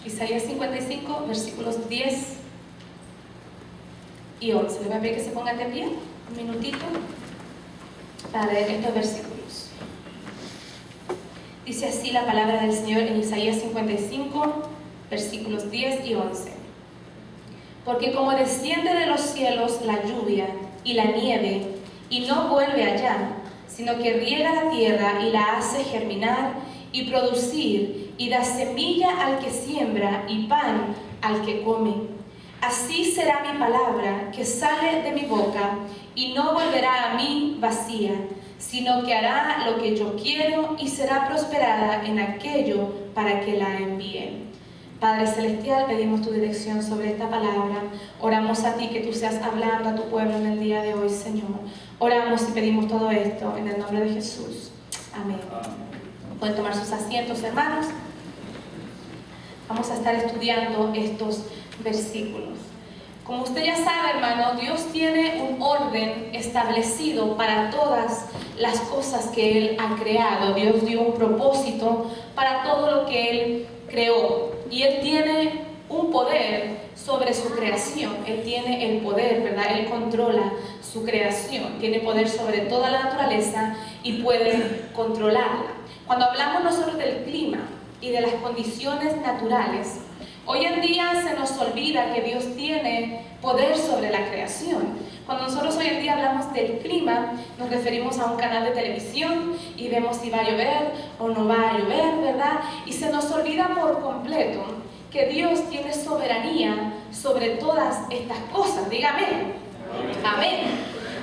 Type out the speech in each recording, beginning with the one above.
Isaías 55, versículos 10 y 11. Les voy a pedir que se pongan de pie un minutito para leer estos versículos. Dice así la palabra del Señor en Isaías 55, versículos 10 y 11. Porque como desciende de los cielos la lluvia y la nieve, y no vuelve allá, sino que riega la tierra y la hace germinar y producir, y da semilla al que siembra y pan al que come. Así será mi palabra que sale de mi boca, y no volverá a mí vacía, sino que hará lo que yo quiero y será prosperada en aquello para que la envíe. Padre Celestial, pedimos tu dirección sobre esta palabra. Oramos a ti que tú seas hablando a tu pueblo en el día de hoy, Señor. Oramos y pedimos todo esto en el nombre de Jesús. Amén. Pueden tomar sus asientos, hermanos. Vamos a estar estudiando estos versículos. Como usted ya sabe, hermano, Dios tiene un orden establecido para todas las cosas que Él ha creado. Dios dio un propósito para todo lo que Él creó. Y Él tiene un poder sobre su creación. Él tiene el poder, ¿verdad? Él controla su creación. Tiene poder sobre toda la naturaleza y puede controlarla. Cuando hablamos nosotros del clima y de las condiciones naturales, hoy en día se nos olvida que Dios tiene poder sobre la creación. Cuando nosotros hoy en día hablamos del clima, nos referimos a un canal de televisión y vemos si va a llover o no va a llover, ¿verdad? Y se nos olvida por completo que Dios tiene soberanía sobre todas estas cosas. Dígame. Amén.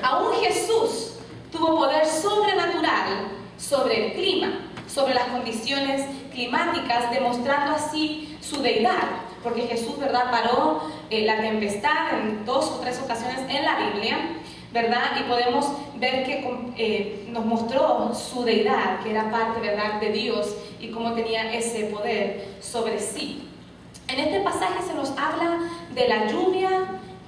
Aún Jesús tuvo poder sobrenatural sobre el clima, sobre las condiciones climáticas, demostrando así su deidad, porque Jesús, ¿verdad?, paró la tempestad en 2 o 3 ocasiones en la Biblia, ¿verdad? Y podemos ver que nos mostró su deidad, que era parte, ¿verdad?, de Dios y cómo tenía ese poder sobre sí. En este pasaje se nos habla de la lluvia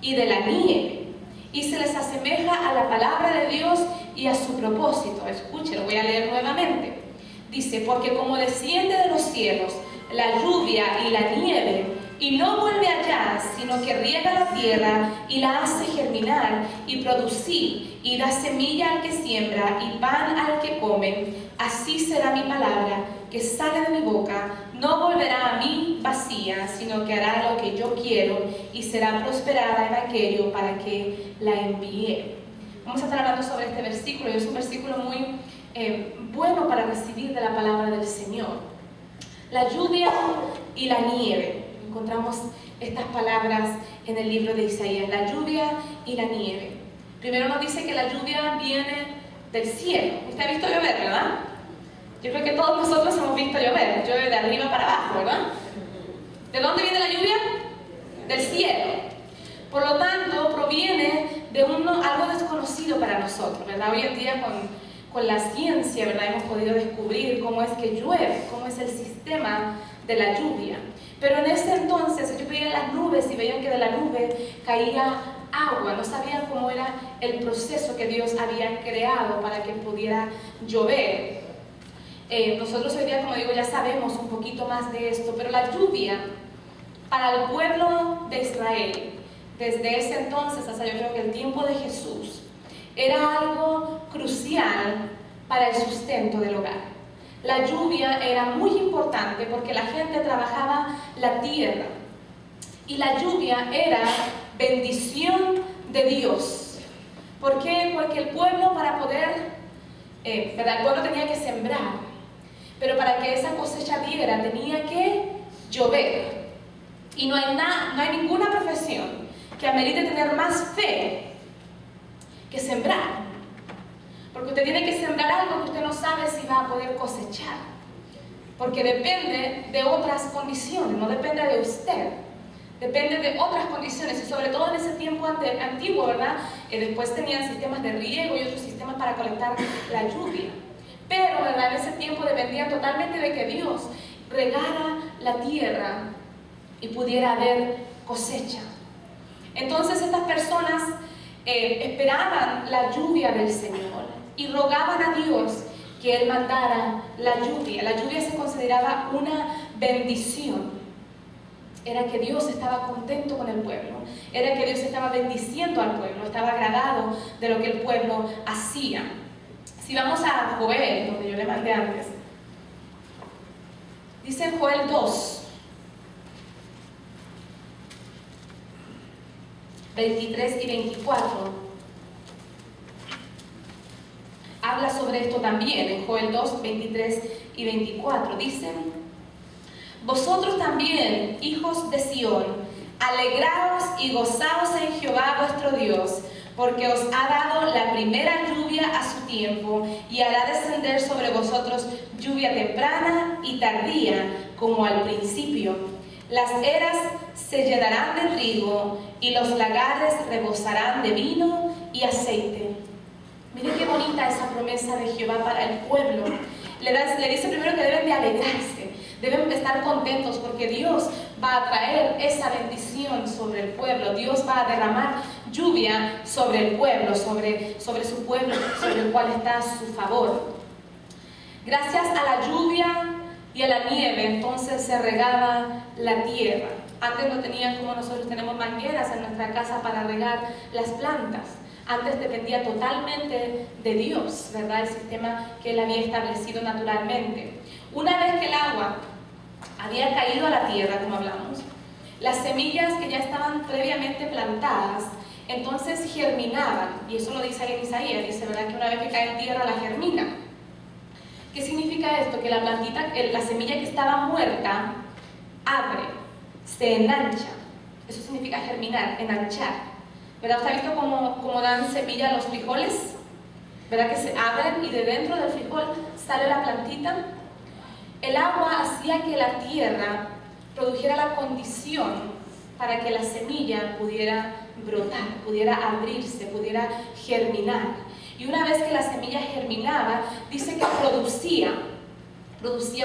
y de la nieve, y se les asemeja a la palabra de Dios y a su propósito. Escuchen, lo voy a leer nuevamente. Dice, porque como desciende de los cielos la lluvia y la nieve, y no vuelve allá, sino que riega la tierra y la hace germinar y producir, y da semilla al que siembra y pan al que come, así será mi palabra que sale de mi boca, no volverá a mí vacía, sino que hará lo que yo quiero y será prosperada en aquello para que la envíe. Vamos a estar hablando sobre este versículo, y es un versículo muy bueno para recibir de la palabra del Señor. La lluvia y la nieve. Encontramos estas palabras en el libro de Isaías, la lluvia y la nieve. Primero nos dice que la lluvia viene del cielo. Usted ha visto llover, ¿verdad? Yo creo que todos nosotros hemos visto llover. Llueve de arriba para abajo, ¿verdad? ¿De dónde viene la lluvia? Del cielo. Por lo tanto, proviene de algo desconocido para nosotros, ¿verdad? Hoy en día con la ciencia, ¿verdad?, hemos podido descubrir cómo es que llueve, cómo es el sistema de la lluvia. Pero en ese entonces ellos veían las nubes y veían que de la nube caía agua. No sabían cómo era el proceso que Dios había creado para que pudiera llover. Nosotros hoy día, como digo, ya sabemos un poquito más de esto, pero la lluvia para el pueblo de Israel, desde ese entonces hasta yo creo que el tiempo de Jesús, era algo crucial para el sustento del hogar. La lluvia era muy importante porque la gente trabajaba la tierra, y la lluvia era bendición de Dios. ¿Por qué? Porque el pueblo, para poder, ¿verdad?, el pueblo tenía que sembrar, pero para que esa cosecha diera tenía que llover. Y no hay ninguna profesión que amerite tener más fe que sembrar, porque usted tiene que sembrar algo que usted no sabe si va a poder cosechar, porque depende de otras condiciones, no depende de usted, depende de otras condiciones. Y sobre todo en ese tiempo antiguo, ¿verdad?, después tenían sistemas de riego y otros sistemas para colectar la lluvia, pero, ¿verdad?, en ese tiempo dependía totalmente de que Dios regara la tierra y pudiera haber cosecha. Entonces estas personas esperaban la lluvia del Señor y rogaban a Dios que Él mandara la lluvia. La lluvia se consideraba una bendición. era que Dios estaba contento con el pueblo, era que Dios estaba bendiciendo al pueblo, estaba agradado de lo que el pueblo hacía. Si vamos a Joel, donde yo le mandé antes, dice en Joel 2, 23 y 24, habla sobre esto también, en Joel 2, 23 y 24, dicen: vosotros también, hijos de Sión, alegraos y gozaos en Jehová vuestro Dios, porque os ha dado la primera lluvia a su tiempo, y hará descender sobre vosotros lluvia temprana y tardía, como al principio. Las eras se llenarán de trigo, y los lagares rebosarán de vino y aceite. Miren qué bonita esa promesa de Jehová para el pueblo. Le dice primero que deben de alegrarse, deben de estar contentos, porque Dios va a traer esa bendición sobre el pueblo. Dios va a derramar lluvia sobre el pueblo, sobre su pueblo, sobre el cual está su favor. Gracias a la lluvia y a la nieve, entonces se regaba la tierra. Antes no tenían como nosotros tenemos mangueras en nuestra casa para regar las plantas. Antes dependía totalmente de Dios, ¿verdad? El sistema que Él había establecido naturalmente. Una vez que el agua había caído a la tierra, como hablamos, las semillas que ya estaban previamente plantadas, entonces germinaban. Y eso lo dice ahí en Isaías, dice, ¿verdad? Que una vez que cae en tierra la germina. ¿Qué significa esto? Que la plantita, la semilla que estaba muerta, abre, se enancha. Eso significa germinar, enanchar. ¿Verdad? ¿Usted ha visto cómo dan semilla a los frijoles? ¿Verdad? Que se abren y de dentro del frijol sale la plantita. El agua hacía que la tierra produjera la condición para que la semilla pudiera brotar, pudiera abrirse, pudiera germinar. Y una vez que la semilla germinaba, dice que producía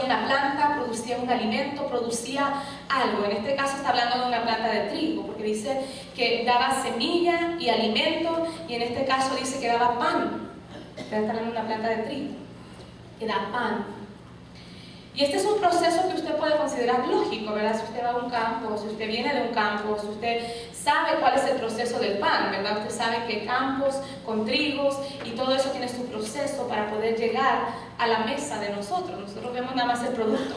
una planta, producía un alimento, producía algo. En este caso está hablando de una planta de trigo, porque dice que daba semilla y alimento, y en este caso dice que daba pan. Está hablando de una planta de trigo, que da pan. Y este es un proceso que usted puede considerar lógico, ¿verdad? Si usted va a un campo, si usted viene de un campo, si usted sabe cuál es el proceso del pan, ¿verdad? Usted sabe que campos con trigos y todo eso tiene su proceso para poder llegar a la mesa de nosotros. Nosotros vemos nada más el producto,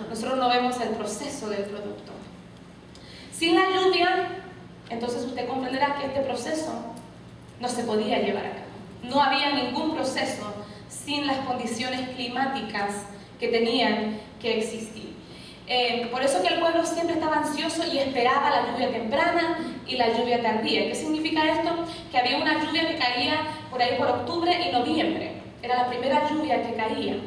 nosotros no vemos el proceso del producto. Sin la lluvia, entonces usted comprenderá que este proceso no se podía llevar a cabo. No había ningún proceso sin las condiciones climáticas que tenían que existir. Por eso que el pueblo siempre estaba ansioso y esperaba la lluvia temprana y la lluvia tardía. ¿Qué significa esto? Que había una lluvia que caía por ahí por octubre y noviembre. Era la primera lluvia que caía.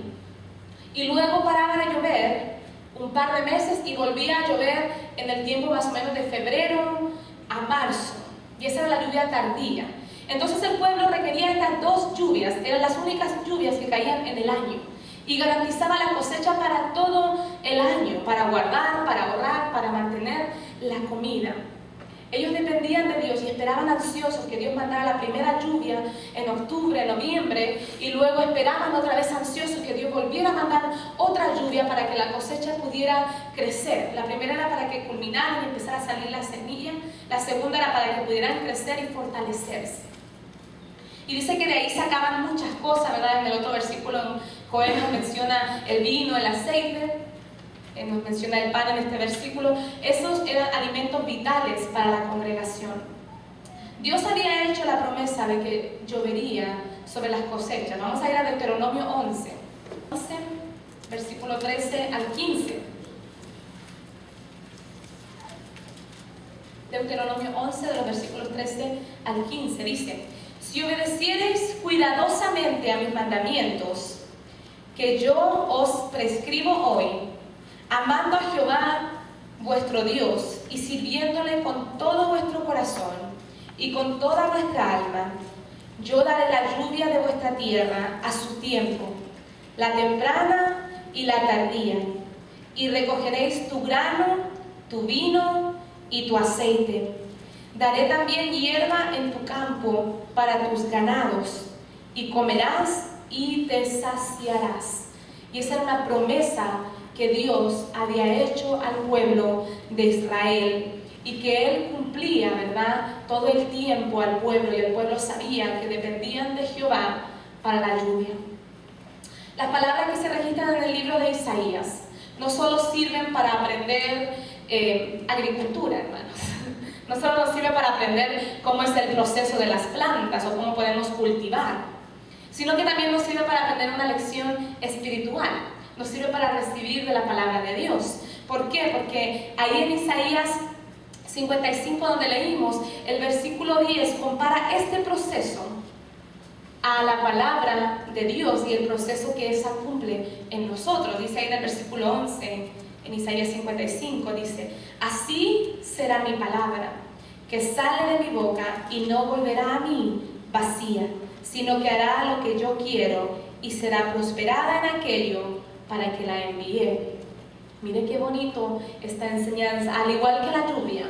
Y luego paraba de llover un par de meses y volvía a llover en el tiempo más o menos de febrero a marzo. Y esa era la lluvia tardía. Entonces el pueblo requería estas dos lluvias. Eran las únicas lluvias que caían en el año. Y garantizaba la cosecha para todo el año, para guardar, para ahorrar, para mantener la comida. Ellos dependían de Dios y esperaban ansiosos que Dios mandara la primera lluvia en octubre, noviembre, y luego esperaban otra vez ansiosos que Dios volviera a mandar otra lluvia para que la cosecha pudiera crecer. La primera era para que culminaran y empezara a salir la semilla, la segunda era para que pudieran crecer y fortalecerse. Y dice que de ahí sacaban muchas cosas, ¿verdad? En el otro versículo Joel nos menciona el vino, el aceite, nos menciona el pan en este versículo. Esos eran alimentos vitales para la congregación. Dios había hecho la promesa de que llovería sobre las cosechas. Vamos a ir a Deuteronomio 11, versículo 13 al 15. Deuteronomio 11, de los versículos 13 al 15, dice: si obedeciereis cuidadosamente a mis mandamientos, que yo os prescribo hoy, amando a Jehová vuestro Dios y sirviéndole con todo vuestro corazón y con toda vuestra alma, yo daré la lluvia de vuestra tierra a su tiempo, la temprana y la tardía, y recogeréis tu grano, tu vino y tu aceite. Daré también hierba en tu campo para tus ganados, y comerás y te saciarás. Y esa era una promesa que que Dios había hecho al pueblo de Israel y que Él cumplía, ¿verdad?, todo el tiempo al pueblo, y el pueblo sabía que dependían de Jehová para la lluvia. Las palabras que se registran en el libro de Isaías no solo sirven para aprender agricultura, hermanos. No solo nos sirve para aprender cómo es el proceso de las plantas o cómo podemos cultivar, sino que también nos sirve para aprender una lección espiritual. Nos sirve para recibir de la palabra de Dios. ¿Por qué? Porque ahí en Isaías 55, donde leímos, el versículo 10 compara este proceso a la palabra de Dios y el proceso que esa cumple en nosotros. Dice ahí en el versículo 11, en Isaías 55, dice: así será mi palabra, que sale de mi boca, y no volverá a mí vacía, sino que hará lo que yo quiero, y será prosperada en aquello para que la envíe. Mire qué bonito esta enseñanza. Al igual que la lluvia,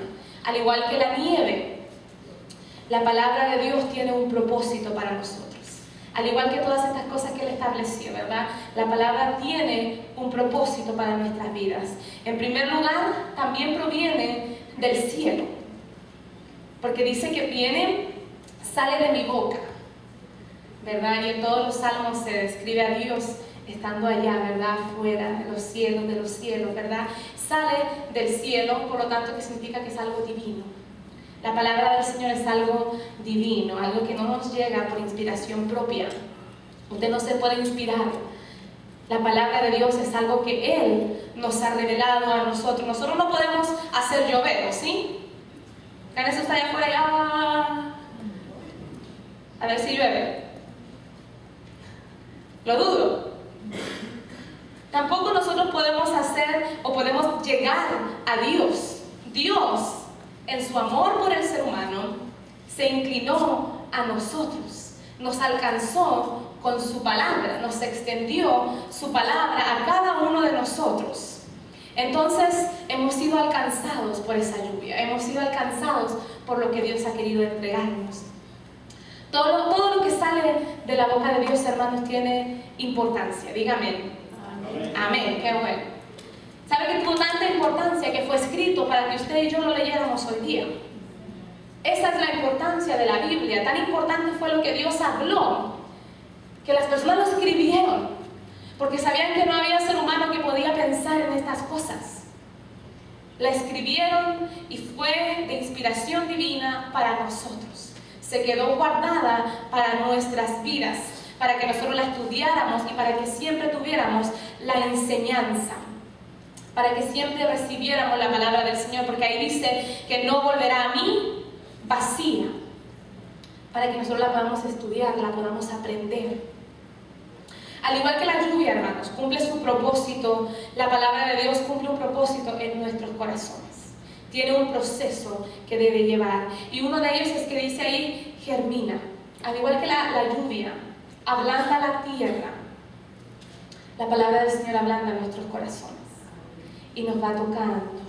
al igual que la nieve, la palabra de Dios tiene un propósito para nosotros. Al igual que todas estas cosas que Él estableció, ¿verdad? La palabra tiene un propósito para nuestras vidas. En primer lugar, también proviene del cielo, porque dice que viene, sale de mi boca, ¿verdad? Y en todos los salmos se describe a Dios estando allá, ¿verdad? Fuera de los cielos, ¿verdad? Sale del cielo, por lo tanto, que significa que es algo divino. La palabra del Señor es algo divino, algo que no nos llega por inspiración propia. Usted no se puede inspirar. La palabra de Dios es algo que Él nos ha revelado a nosotros. Nosotros no podemos hacer llover, ¿sí? ¿Eso está allá afuera? A ver si llueve. Lo dudo. Tampoco nosotros podemos hacer o podemos llegar a Dios. Dios, en su amor por el ser humano, se inclinó a nosotros, nos alcanzó con su palabra, nos extendió su palabra a cada uno de nosotros. Entonces hemos sido alcanzados por esa lluvia, hemos sido alcanzados por lo que Dios ha querido entregarnos. Todo lo que sale de la boca de Dios, hermanos, tiene importancia. Dígame. Amén. Amén, qué bueno. ¿Sabe que tuvo tanta importancia que fue escrito para que usted y yo lo leyéramos hoy día? Esa es la importancia de la Biblia. Tan importante fue lo que Dios habló, que las personas lo escribieron, porque sabían que no había ser humano que podía pensar en estas cosas. La escribieron y fue de inspiración divina para nosotros. Se quedó guardada para nuestras vidas, para que nosotros la estudiáramos y para que siempre tuviéramos la enseñanza, para que siempre recibiéramos la palabra del Señor, porque ahí dice que no volverá a mí vacía, para que nosotros la podamos estudiar, la podamos aprender. Al igual que la lluvia, hermanos, cumple su propósito, la palabra de Dios cumple un propósito en nuestros corazones. Tiene un proceso que debe llevar, y uno de ellos es que dice ahí, germina. Al igual que la lluvia ablanda la tierra, la palabra del Señor ablanda nuestros corazones y nos va tocando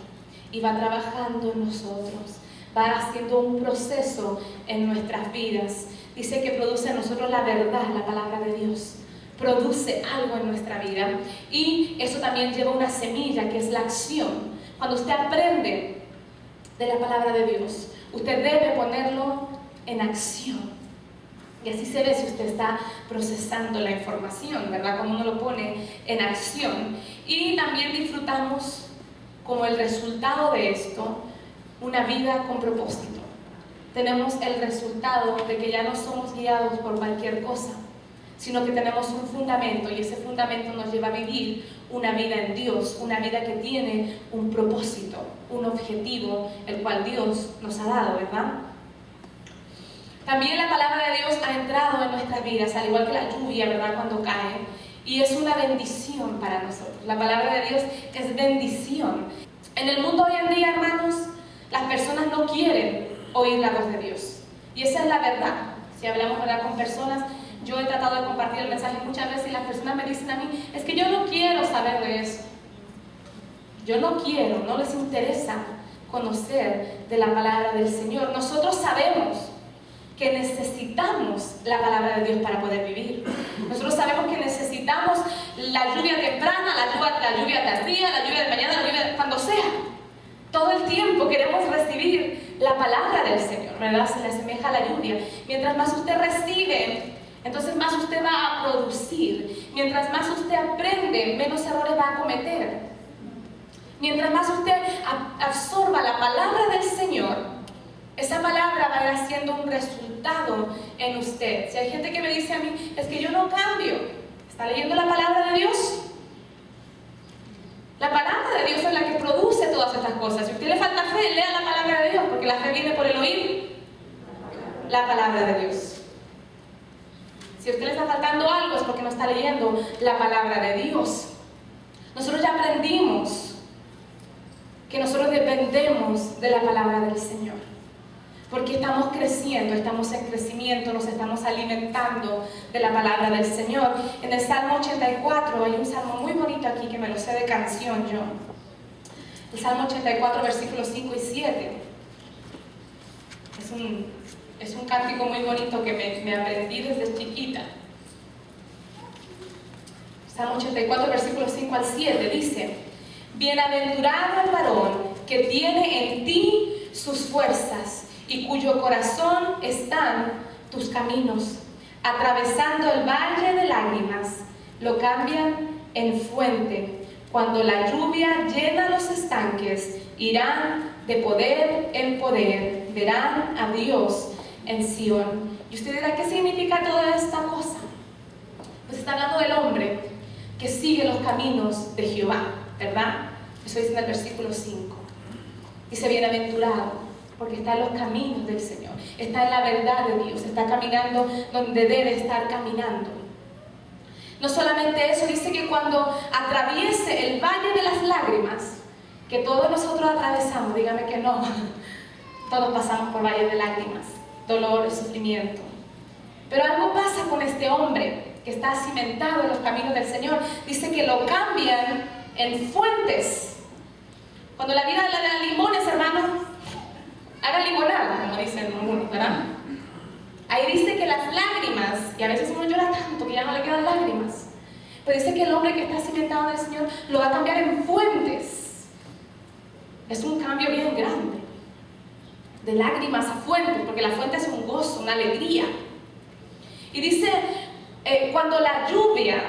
y va trabajando en nosotros, va haciendo un proceso en nuestras vidas. Dice que produce en nosotros la verdad, la palabra de Dios produce algo en nuestra vida, y eso también lleva una semilla que es la acción. Cuando usted aprende de la palabra de Dios, usted debe ponerlo en acción, y así se ve si usted está procesando la información, ¿verdad? Como uno lo pone en acción. Y también disfrutamos como el resultado de esto una vida con propósito. Tenemos el resultado de que ya no somos guiados por cualquier cosa, sino que tenemos un fundamento, y ese fundamento nos lleva a vivir una vida en Dios, una vida que tiene un propósito, un objetivo, el cual Dios nos ha dado, ¿verdad? También la palabra de Dios ha entrado en nuestras vidas, al igual que la lluvia, ¿verdad?, cuando cae, y es una bendición para nosotros. La palabra de Dios es bendición. En el mundo hoy en día, hermanos, las personas no quieren oír la voz de Dios, y esa es la verdad. Si hablamos, ¿verdad?, con personas, yo he tratado de compartir el mensaje muchas veces y las personas me dicen a mí, es que yo no quiero saber de eso. Yo no quiero, no les interesa conocer de la palabra del Señor. Nosotros sabemos que necesitamos la palabra de Dios para poder vivir. Nosotros sabemos que necesitamos la lluvia temprana, la lluvia tardía, la lluvia de mañana, la lluvia cuando sea. Todo el tiempo queremos recibir la palabra del Señor, ¿verdad? Se le asemeja a la lluvia. Mientras más usted recibe, entonces más usted va a producir. Mientras más usted aprende, menos errores va a cometer. Mientras más usted absorba la palabra del Señor, esa palabra va a ir haciendo un resultado en usted. Si hay gente que me dice a mí, es que yo no cambio, ¿está leyendo la palabra de Dios? La palabra de Dios es la que produce todas estas cosas. Si a usted le falta fe, lea la palabra de Dios, porque la fe viene por el oír la palabra de Dios. Si a usted le está faltando algo, es porque no está leyendo la palabra de Dios. Nosotros ya aprendimos que nosotros dependemos de la palabra del Señor, porque estamos creciendo, estamos en crecimiento, nos estamos alimentando de la palabra del Señor. En el Salmo 84 hay un salmo muy bonito aquí que me lo sé de canción yo. El Salmo 84, versículos 5 y 7. Es un cántico muy bonito que me aprendí desde chiquita. Salmo 84, versículos 5 al 7 dice: Bienaventurado el varón que tiene en ti sus fuerzas y cuyo corazón están tus caminos. Atravesando el valle de lágrimas, lo cambian en fuente. Cuando la lluvia llena los estanques, irán de poder en poder, verán a Dios en Sión. Y usted dirá, ¿qué significa toda esta cosa? Pues está hablando del hombre que sigue los caminos de Jehová, ¿verdad? Eso dice en el versículo 5. Dice, bienaventurado, porque está en los caminos del Señor, está en la verdad de Dios, está caminando donde debe estar caminando. No solamente eso, dice que cuando atraviese el valle de las lágrimas, que todos nosotros atravesamos, dígame que no, todos pasamos por valles de lágrimas, dolor, sufrimiento. Pero algo pasa con este hombre que está cimentado en los caminos del Señor. Dice que lo cambian en fuentes. Cuando la vida le da limones, hermano, haga limonada, como dicen algunos, ¿verdad? Ahí dice que las lágrimas, y a veces uno llora tanto que ya no le quedan lágrimas, pero dice que el hombre que está cimentado en el Señor lo va a cambiar en fuentes. Es un cambio bien grande, de lágrimas a fuentes, porque la fuente es un gozo, una alegría. Y dice, cuando la lluvia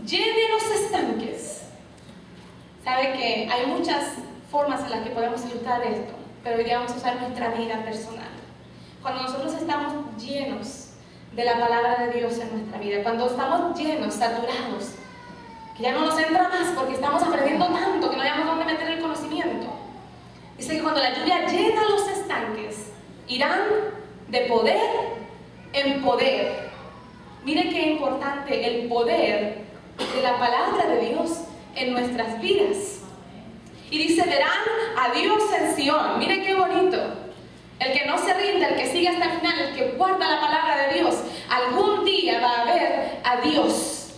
llene los estanques, sabe que hay muchas formas en las que podemos ilustrar esto, pero hoy día vamos a usar nuestra vida personal. Cuando nosotros estamos llenos de la palabra de Dios en nuestra vida, cuando estamos llenos, saturados, que ya no nos entra más porque estamos aprendiendo tanto que no hayamos dónde meter el conocimiento. Dice que cuando la lluvia llena los estanques, irán de poder en poder. Mire qué importante el poder de la palabra de Dios en nuestras vidas. Y dice, verán a Dios en Sión. Mire qué bonito. El que no se rinde, el que sigue hasta el final, el que guarda la palabra de Dios, algún día va a ver a Dios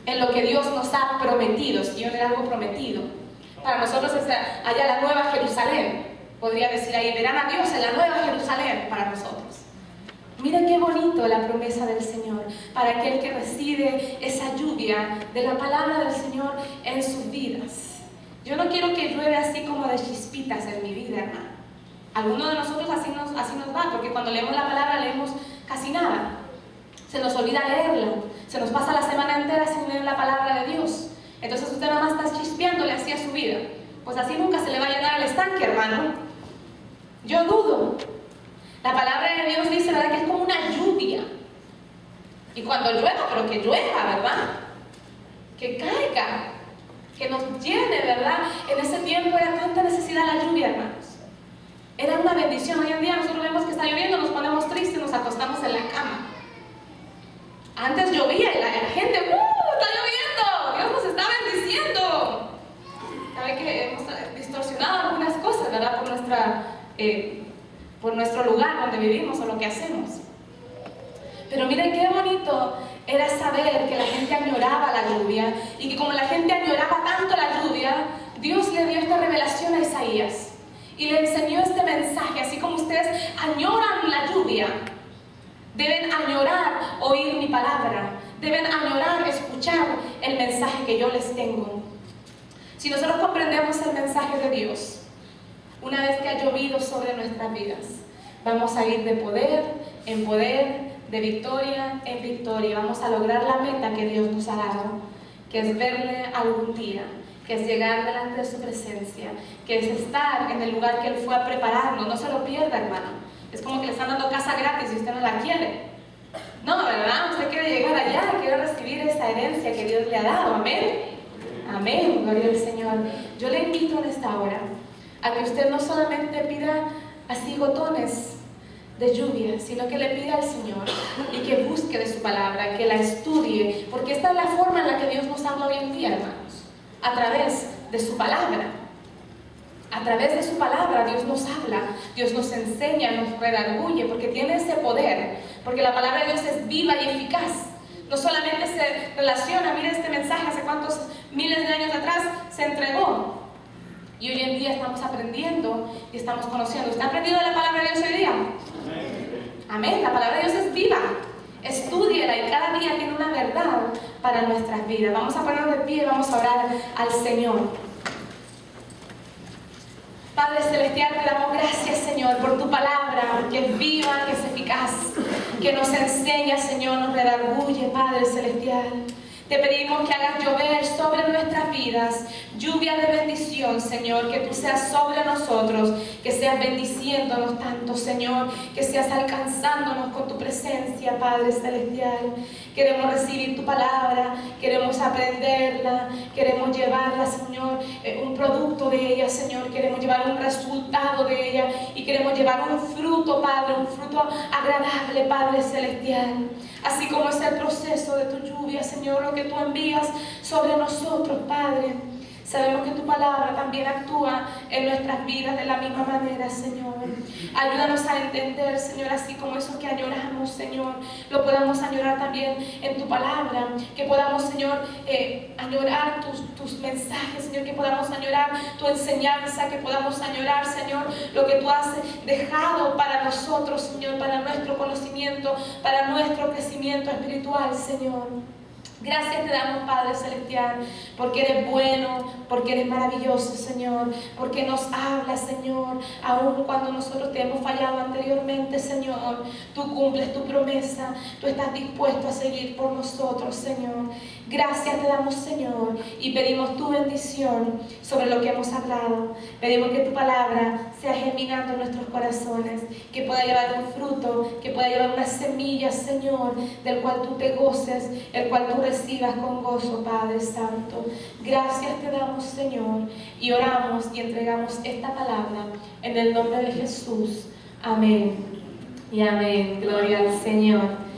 en lo que Dios nos ha prometido. Sión era algo prometido. Para nosotros es allá la Nueva Jerusalén. Podría decir ahí, verán a Dios en la Nueva Jerusalén para nosotros. Mira qué bonito la promesa del Señor para aquel que recibe esa lluvia de la palabra del Señor en sus vidas. Yo no quiero que llueve así como de chispitas en mi vida, hermano. Algunos de nosotros así nos va, porque cuando leemos la palabra leemos casi nada. Se nos olvida leerla, se nos pasa la semana entera sin leer la palabra de Dios. Entonces usted nada más está chispeándole así a su vida. Pues así nunca se le va a llenar el estanque, hermano. Yo dudo. La palabra de Dios dice, ¿verdad?, que es como una lluvia. Y cuando llueva, pero que llueva, ¿verdad? Que caiga, que nos llene, ¿verdad? En ese tiempo era tanta necesidad la lluvia, hermanos. Era una bendición. Hoy en día nosotros vemos que está lloviendo, nos ponemos tristes, nos acostamos en la cama. Antes llovía y la gente, ¡está lloviendo! Dios nos está bendiciendo. Sabe que hemos distorsionado algunas cosas, ¿verdad? Por nuestro lugar donde vivimos o lo que hacemos. Pero miren qué bonito era saber que la gente añoraba la lluvia y que como la gente añoraba tanto la lluvia, Dios le dio esta revelación a Isaías y le enseñó este mensaje. Así como ustedes añoran la lluvia, deben añorar oír mi palabra, deben añorar escuchar el mensaje que que yo les tengo. Si nosotros comprendemos el mensaje de Dios, una vez que ha llovido sobre nuestras vidas, vamos a ir de poder en poder, de victoria en victoria. Vamos a lograr la meta que Dios nos ha dado, que es verle algún día, que es llegar delante de su presencia, que es estar en el lugar que Él fue a prepararnos. No se lo pierda, hermano. Es como que le están dando casa gratis y usted no la quiere. No, ¿verdad? Usted quiere llegar allá, quiere recibir esa herencia que Dios le ha dado. Amén. Amén, gloria al Señor. Yo le invito en esta hora a que usted no solamente pida así gotones de lluvia, sino que le pida al Señor y que busque de su palabra, que la estudie, porque esta es la forma en la que Dios nos habla hoy en día, hermanos, a través de su palabra. A través de su palabra Dios nos habla, Dios nos enseña, nos redarguye, porque tiene ese poder, porque la palabra de Dios es viva y eficaz. No solamente se relaciona, mire este mensaje, hace cuántos miles de años atrás se entregó. Y hoy en día estamos aprendiendo y estamos conociendo. ¿Usted ha aprendido de la palabra de Dios hoy día? Amén. La palabra de Dios es viva. Estúdiela y cada día tiene una verdad para nuestras vidas. Vamos a ponernos de pie y vamos a orar al Señor. Padre Celestial, te damos gracias, Señor, por tu palabra, que es viva, que es eficaz, que nos enseña, Señor, nos redarguye, Padre Celestial. Te pedimos que hagas llover sobre nuestras vidas, lluvia de bendición, Señor, que tú seas sobre nosotros, que seas bendiciéndonos tanto, Señor, que seas alcanzándonos con tu presencia, Padre Celestial. Queremos recibir tu palabra, queremos aprenderla, queremos llevarla, Señor, un producto de ella, Señor, queremos llevar un resultado de ella y queremos llevar un fruto, Padre, un fruto agradable, Padre Celestial. Así como es el proceso de tu lluvia, Señor, lo que tú envías sobre nosotros, Padre. Sabemos que tu palabra también actúa en nuestras vidas de la misma manera, Señor. Ayúdanos a entender, Señor, así como eso que añoramos, Señor, lo podamos añorar también en tu palabra. Que podamos, Señor, añorar tus mensajes, Señor, que podamos añorar tu enseñanza, que podamos añorar, Señor, lo que tú has dejado para nosotros, Señor, para nuestro conocimiento, para nuestro crecimiento espiritual, Señor. Gracias te damos, Padre Celestial, porque eres bueno, porque eres maravilloso, Señor, porque nos hablas, Señor, aun cuando nosotros te hemos fallado anteriormente, Señor. Tú cumples tu promesa, tú estás dispuesto a seguir por nosotros, Señor. Gracias te damos, Señor, y pedimos tu bendición sobre lo que hemos hablado. Pedimos que tu palabra sea germinando en nuestros corazones, que pueda llevar un fruto, que pueda llevar una semilla, Señor, del cual tú te goces, el cual tú recibas con gozo, Padre Santo. Gracias te damos, Señor, y oramos y entregamos esta palabra en el nombre de Jesús. Amén y amén. Gloria al Señor.